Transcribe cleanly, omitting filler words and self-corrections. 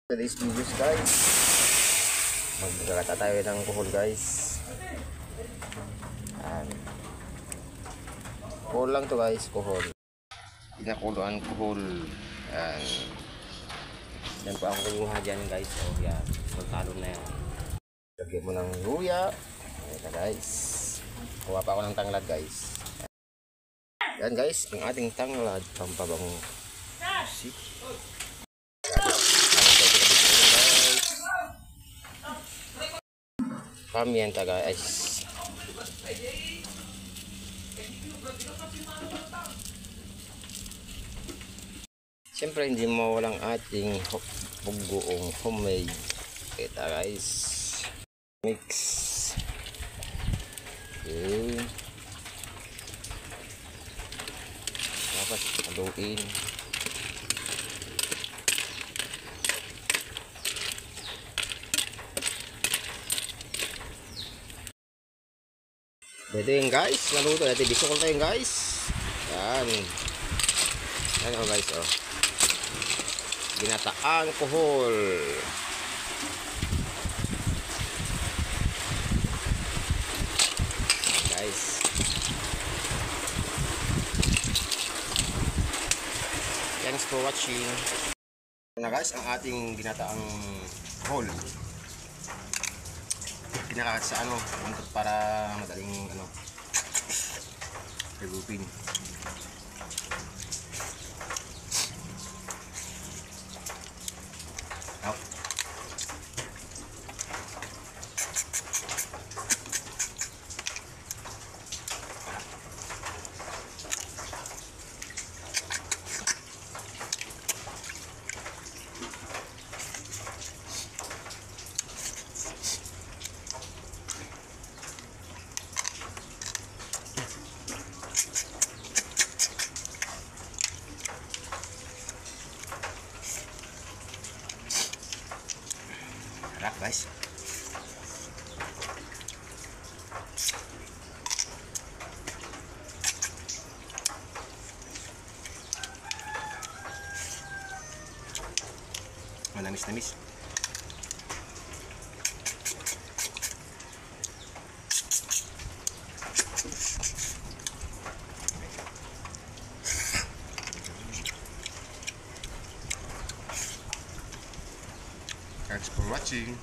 Today's videos guys, magkakata tayo ng kuhol guys. Kuhol lang to guys, kuhol. Pinakuluan kuhol. Yan po ang kuluha dyan guys. O yan, magtalon na yan. Lagyan mo ng luya. Ayan na guys. Kuha pa ako ng tanglad guys. Yan guys, ang ating tanglad. Pampabango. See? Pamienta guys. Siyempre hindi mawalang ating bugoong homemade. Kita guys. Mix. Okay. Tapos haluin. Pwede yun guys, naluto natin. Bisukol tayo guys. Yan. Yan o guys o. Ginataang kuhol. Guys. Thanks for watching. Yan na guys, ang ating ginataang kuhol. Pinakakat sa para madaling higupin. Harap guys. Manamis-namis. Thanks for watching.